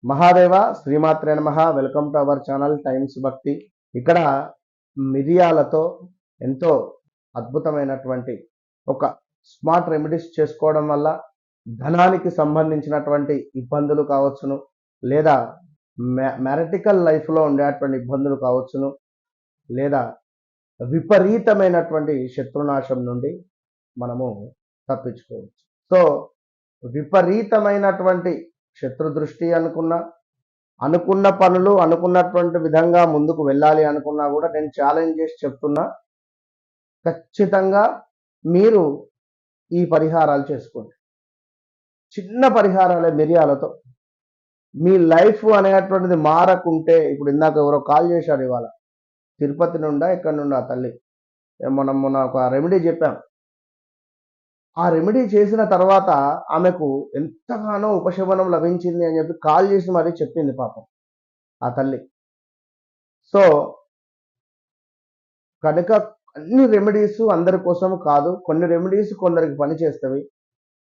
మహాదేవ శ్రీమాత్రే నమః. Welcome to our channel times భక్తి. ఇక్కడ మిరియాలతో ఎంతో అద్భుతమైనటువంటి ఒక స్మార్ట్ రెమెడీస్ చేసుకోవడం వల్ల ధనానికి సంబంధించినటువంటి ఇబ్బందులు కావచ్చును, లేదా మ్యారిటికల్ లైఫ్లో ఉండేటువంటి ఇబ్బందులు కావచ్చును, లేదా విపరీతమైనటువంటి శత్రునాశం నుండి మనము తప్పించుకోవచ్చు. సో విపరీతమైనటువంటి శత్రు దృష్టి అనుకున్న పనులు అనుకున్నటువంటి విధంగా ముందుకు వెళ్ళాలి అనుకున్నా కూడా నేను ఛాలెంజ్ చేసి చెప్తున్నా, ఖచ్చితంగా మీరు ఈ పరిహారాలు చేసుకోండి. చిన్న పరిహారాలే మిరియాలతో మీ లైఫ్ అనేటువంటిది మారకుంటే, ఇప్పుడు ఇందాక ఎవరో కాల్ చేశారు ఇవాళ తిరుపతి నుండా ఎక్కడి నుండా తల్లి, మొన్న ఒక రెమెడీ చెప్పాం. ఆ రెమెడీ చేసిన తర్వాత ఆమెకు ఎంతగానో ఉపశమనం లభించింది అని చెప్పి కాల్ చేసి మరీ చెప్పింది పాపం ఆ తల్లి. సో కనుక అన్ని రెమెడీస్ అందరి కోసం కాదు, కొన్ని రెమెడీస్ కొందరికి పనిచేస్తవి,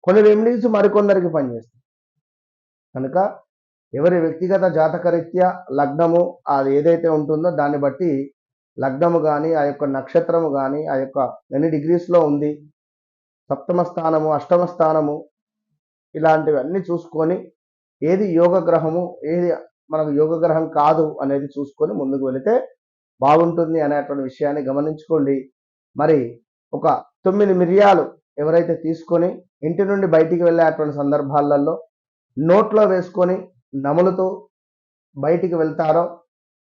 కొన్ని రెమెడీస్ మరికొందరికి పనిచేస్తాయి. కనుక ఎవరి వ్యక్తిగత జాతకరీత్యా లగ్నము అది ఏదైతే ఉంటుందో దాన్ని బట్టి లగ్నము కానీ, ఆ యొక్క నక్షత్రము కానీ, ఆ యొక్క ఎన్ని డిగ్రీస్లో ఉంది, సప్తమ స్థానము, అష్టమ స్థానము, ఇలాంటివన్నీ చూసుకొని ఏది యోగ గ్రహము, ఏది మనకు యోగ గ్రహం కాదు అనేది చూసుకొని ముందుకు వెళితే బాగుంటుంది అనేటువంటి విషయాన్ని గమనించుకోండి. మరి ఒక 9 మిరియాలు ఎవరైతే తీసుకొని ఇంటి నుండి బయటికి వెళ్ళేటువంటి సందర్భాలలో నోట్లో వేసుకొని నములుతూ బయటికి వెళ్తారో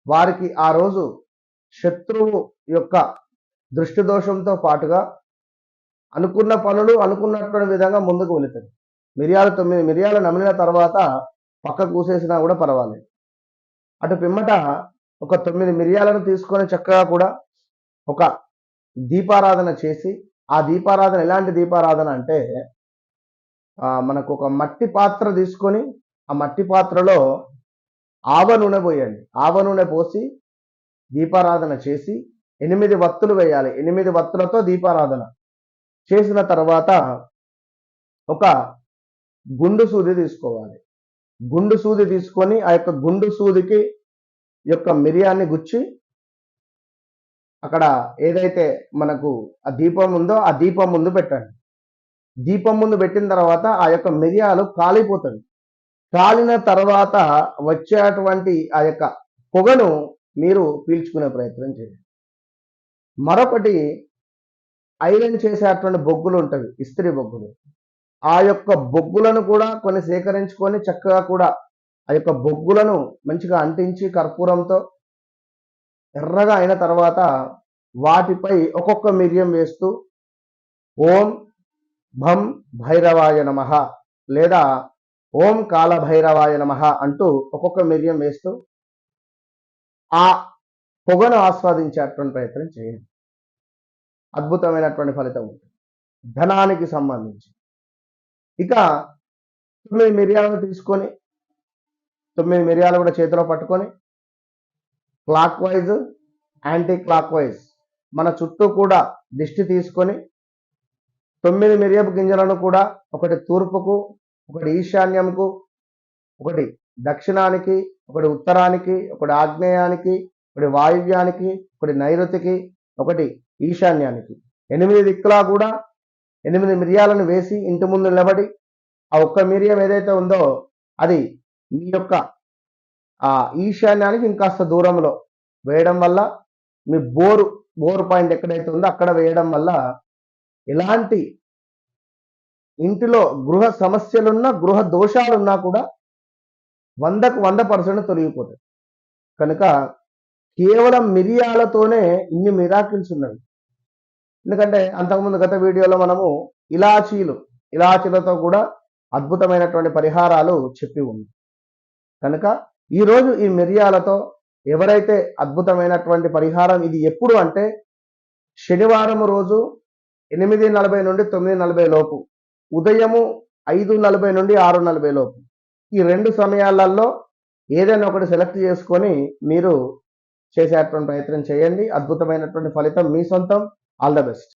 వారికి ఆ రోజు శత్రువు యొక్క దృష్టి దోషంతో పాటుగా అనుకున్న పనులు అనుకున్నటువంటి విధంగా ముందుకు వెళుతుంది. 9 మిరియాలు నమిలిన తర్వాత పక్క కూసేసినా కూడా పర్వాలేదు. అటు పిమ్మట ఒక 9 మిరియాలను తీసుకొని చక్కగా కూడా ఒక దీపారాధన చేసి, ఆ దీపారాధన ఎలాంటి దీపారాధన అంటే మనకు ఒక మట్టి పాత్ర తీసుకొని ఆ మట్టి పాత్రలో ఆవ నూనె పోయండి. ఆవ నూనె పోసి దీపారాధన చేసి 8 వత్తులు వేయాలి. 8 వత్తులతో దీపారాధన చేసిన తర్వాత ఒక గుండు సూది తీసుకోవాలి. గుండు సూది తీసుకొని ఆ యొక్క గుండు సూదికి యొక్క మిరియాన్ని గుచ్చి అక్కడ ఏదైతే మనకు ఆ దీపం ఉందో ఆ దీపం ముందు పెట్టండి. దీపం ముందు పెట్టిన తర్వాత ఆ యొక్క మిరియాలు కాలిపోతుంది. కాలిన తర్వాత వచ్చేటువంటి ఆ యొక్క పొగను మీరు పీల్చుకునే ప్రయత్నం చేయండి. మరొకటి ఐరన్ చేసేటువంటి బొగ్గులు ఉంటుంది, ఇస్త్రీ బొగ్గులు. ఆ యొక్క బొగ్గులను కూడా కొన్ని సేకరించుకొని చక్కగా కూడా ఆ యొక్క బొగ్గులను మంచిగా అంటించి కర్పూరంతో ఎర్రగా అయిన తర్వాత వాటిపై ఒక్కొక్క మిరియం వేస్తూ ఓం భం భైరవాయ నమః లేదా ఓం కాల భైరవాయ నమః అంటూ ఒక్కొక్క మిరియం వేస్తూ ఆ పొగను ఆస్వాదించేటువంటి ప్రయత్నం చేయండి. అద్భుతమైనటువంటి ఫలితం ఉంటుంది ధనానికి సంబంధించి. ఇక 9 మిరియాలను తీసుకొని 9 మిరియాలు కూడా చేతిలో పట్టుకొని clock wise anti clock wise మన చుట్టూ కూడా దిష్టి తీసుకొని 9 మిరియపు గింజలను కూడా ఒకటి తూర్పుకు, ఒకటి ఈశాన్యంకు, ఒకటి దక్షిణానికి, ఒకటి ఉత్తరానికి, ఒకటి ఆగ్నేయానికి, ఒకటి వాయువ్యానికి, ఒకటి నైరుతికి, ఒకటి ఈశాన్యానికి 8 దిక్కులా కూడా 8 మిరియాలను వేసి ఇంటి ముందు నిలబడి ఆ ఒక్క మిరియం ఏదైతే ఉందో అది మీ యొక్క ఆ ఈశాన్యానికి ఇంకాస్త దూరంలో వేయడం వల్ల మీ బోరు పాయింట్ ఎక్కడైతే ఉందో అక్కడ వేయడం వల్ల ఎలాంటి ఇంటిలో గృహ సమస్యలున్నా, గృహ దోషాలున్నా కూడా 100కు 100% తొలగిపోతాయి. కనుక కేవలం మిరియాలతోనే ఇన్ని మిరాకిల్స్ ఉన్నవి. ఎందుకంటే అంతకుముందు గత వీడియోలో మనము ఇలాచీలతో కూడా అద్భుతమైనటువంటి పరిహారాలు చెప్పి ఉంది. కనుక ఈరోజు ఈ మిరియాలతో ఎవరైతే అద్భుతమైనటువంటి పరిహారం, ఇది ఎప్పుడు అంటే శనివారం రోజు 8:40 నుండి 9:40 లోపు, ఉదయము 5:40 నుండి 6:40 లోపు, ఈ 2 సమయాలలో ఏదైనా ఒకటి సెలెక్ట్ చేసుకొని మీరు చేసేటువంటి ప్రయత్నం చేయండి. అద్భుతమైనటువంటి ఫలితం మీ సొంతం. All the best.